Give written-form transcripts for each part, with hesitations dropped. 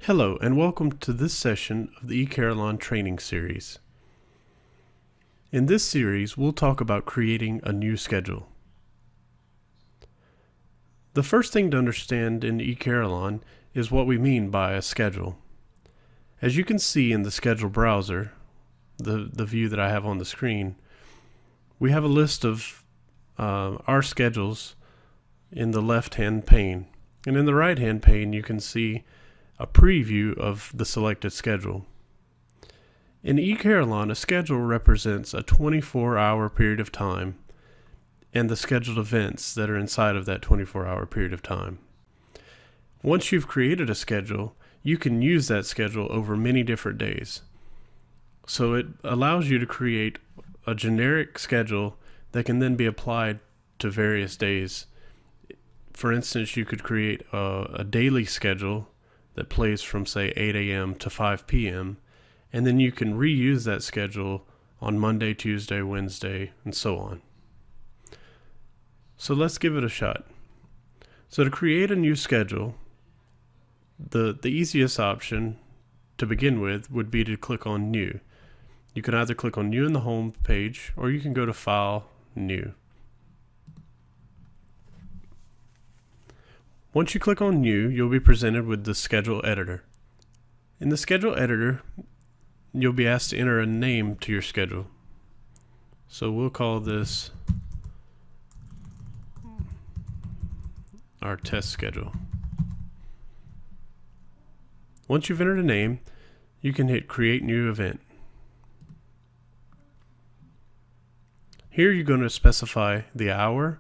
Hello and welcome to this session of the eCarillon training series. In this series, we'll talk about creating a new schedule. The first thing to understand in eCarillon is what we mean by a schedule. As you can see in the schedule browser, the view that I have on the screen, we have a list of our schedules in the left-hand pane. And in the right-hand pane, you can see a preview of the selected schedule. In eCarillon, a schedule represents a 24-hour period of time and the scheduled events that are inside of that 24-hour period of time. Once you've created a schedule, you can use that schedule over many different days. So it allows you to create a generic schedule that can then be applied to various days. For instance, you could create a daily schedule that plays from, say, 8 a.m. to 5 p.m. and then you can reuse that schedule on Monday, Tuesday, Wednesday, and so on. So let's give it a shot. So to create a new schedule, the easiest option to begin with would be to click on New. You can either click on New in the home page or you can go to File, New. Once you click on New, you'll be presented with the Schedule Editor. In the Schedule Editor, you'll be asked to enter a name to your schedule. So we'll call this our test schedule. Once you've entered a name, you can hit Create New Event. Here you're going to specify the hour,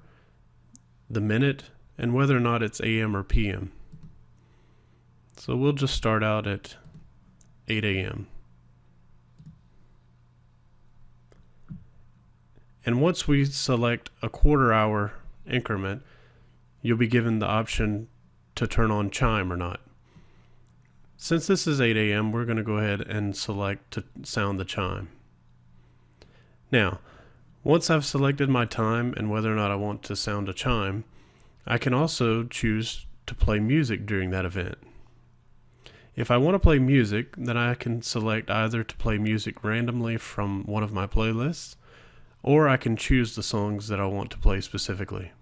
the minute, and whether or not it's AM or PM. So we'll just start out at 8 a.m. And once we select a quarter-hour increment, you'll be given the option to turn on chime or not. Since this is 8 a.m., we're going to go ahead and select to sound the chime. Now, once I've selected my time and whether or not I want to sound a chime, I can also choose to play music during that event. If I want to play music, then I can select either to play music randomly from one of my playlists, or I can choose the songs that I want to play specifically.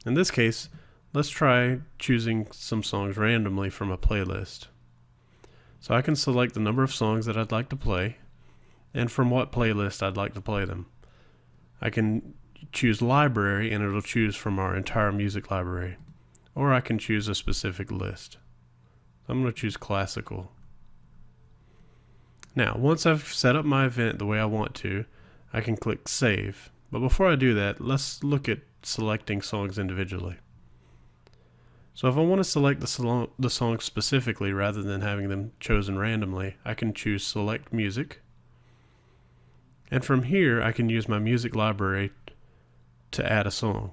In this case, let's try choosing some songs randomly from a playlist. So I can select the number of songs that I'd like to play, and from what playlist I'd like to play them. I can choose library and it'll choose from our entire music library, or I can choose a specific list. I'm going to choose classical. Now once I've set up my event the way I want to, I can click save. But before I do that, let's look at selecting songs individually. So if I want to select the song specifically rather than having them chosen randomly, I can choose select music, and from here I can use my music library to add a song.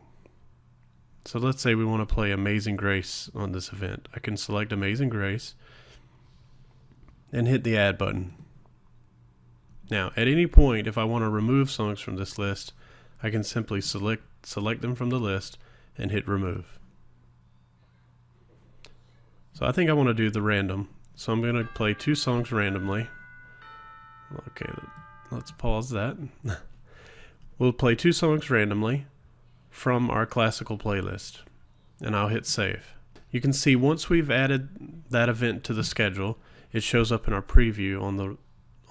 So let's say we want to play Amazing Grace on this event. I can select Amazing Grace and hit the add button. Now at any point, if I want to remove songs from this list, I can simply select them from the list and hit remove. So I think I want to do the random, so I'm going to play 2 songs randomly. Okay, let's pause that. We'll play 2 songs randomly from our classical playlist, and I'll hit save. You can see once we've added that event to the schedule, it shows up in our preview on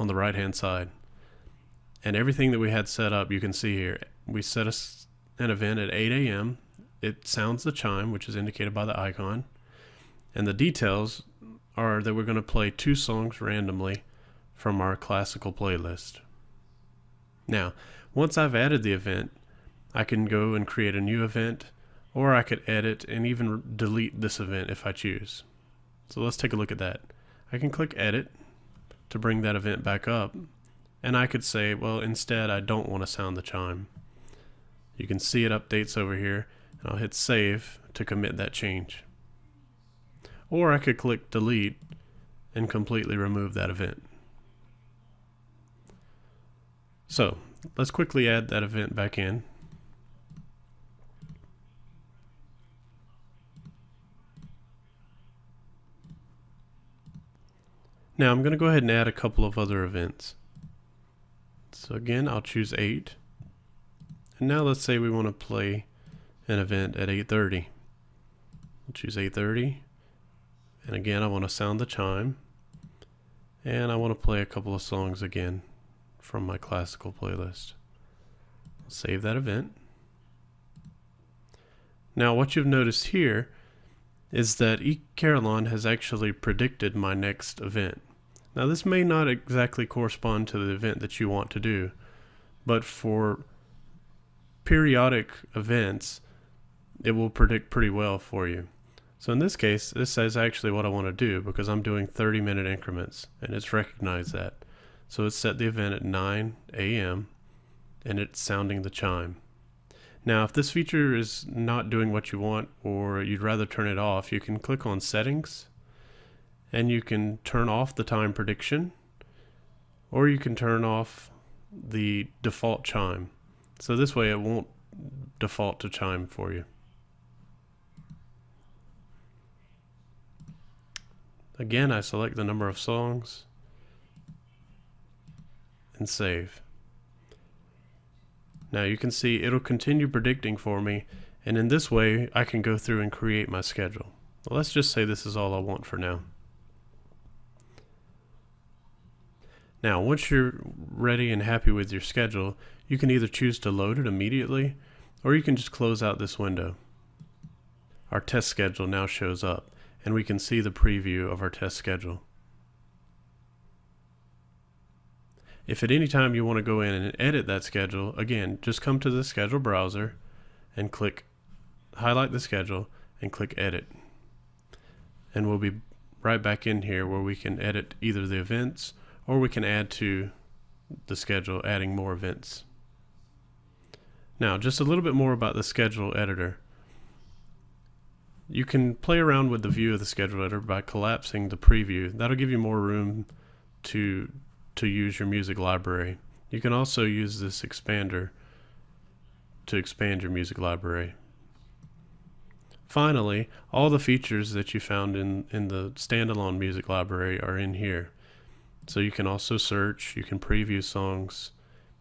the right hand side. And everything that we had set up, you can see here. We set an event at 8 a.m. It sounds the chime, which is indicated by the icon. And the details are that we're going to play 2 songs randomly from our classical playlist. Now, once I've added the event, I can go and create a new event, or I could edit and even delete this event if I choose. So let's take a look at that. I can click edit to bring that event back up, and I could say, well, instead I don't want to sound the chime. You can see it updates over here, and I'll hit save to commit that change. Or I could click delete and completely remove that event. So let's quickly add that event back in. Now I'm going to go ahead and add a couple of other events. So again, I'll choose 8. And now let's say we want to play an event at 8:30. We'll choose 8:30. And again, I want to sound the chime. And I want to play a couple of songs again from my classical playlist. I'll save that event. Now what you've noticed here is that eCarillon has actually predicted my next event. Now this may not exactly correspond to the event that you want to do, but for periodic events, it will predict pretty well for you. So in this case, this is actually what I want to do because I'm doing 30-minute increments and it's recognized that. So it's set the event at 9 a.m. and it's sounding the chime. Now if this feature is not doing what you want or you'd rather turn it off, you can click on Settings and you can turn off the time prediction, or you can turn off the default chime. So this way it won't default to chime for you. Again, I select the number of songs and save. Now you can see it'll continue predicting for me, and in this way I can go through and create my schedule. Well, let's just say this is all I want for now. Now once you're ready and happy with your schedule, you can either choose to load it immediately or you can just close out this window. Our test schedule now shows up and we can see the preview of our test schedule. If at any time you want to go in and edit that schedule, again, just come to the schedule browser and highlight the schedule and click edit. And we'll be right back in here where we can edit either the events or we can add to the schedule, adding more events. Now, just a little bit more about the schedule editor. You can play around with the view of the schedule editor by collapsing the preview. That'll give you more room to use your music library. You can also use this expander to expand your music library. Finally, all the features that you found in the standalone music library are in here. So you can also search, you can preview songs,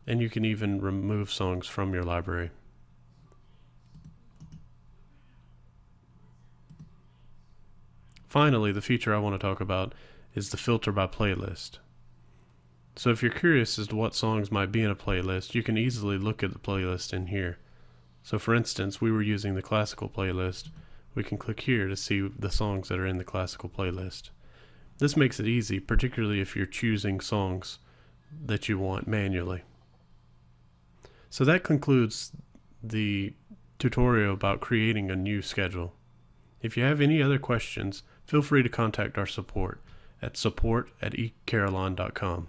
and you can even remove songs from your library. Finally, the feature I want to talk about is the filter by playlist. So if you're curious as to what songs might be in a playlist, you can easily look at the playlist in here. So for instance, we were using the classical playlist. We can click here to see the songs that are in the classical playlist. This makes it easy, particularly if you're choosing songs that you want manually. So that concludes the tutorial about creating a new schedule. If you have any other questions, feel free to contact our support at support@eCarillon.com.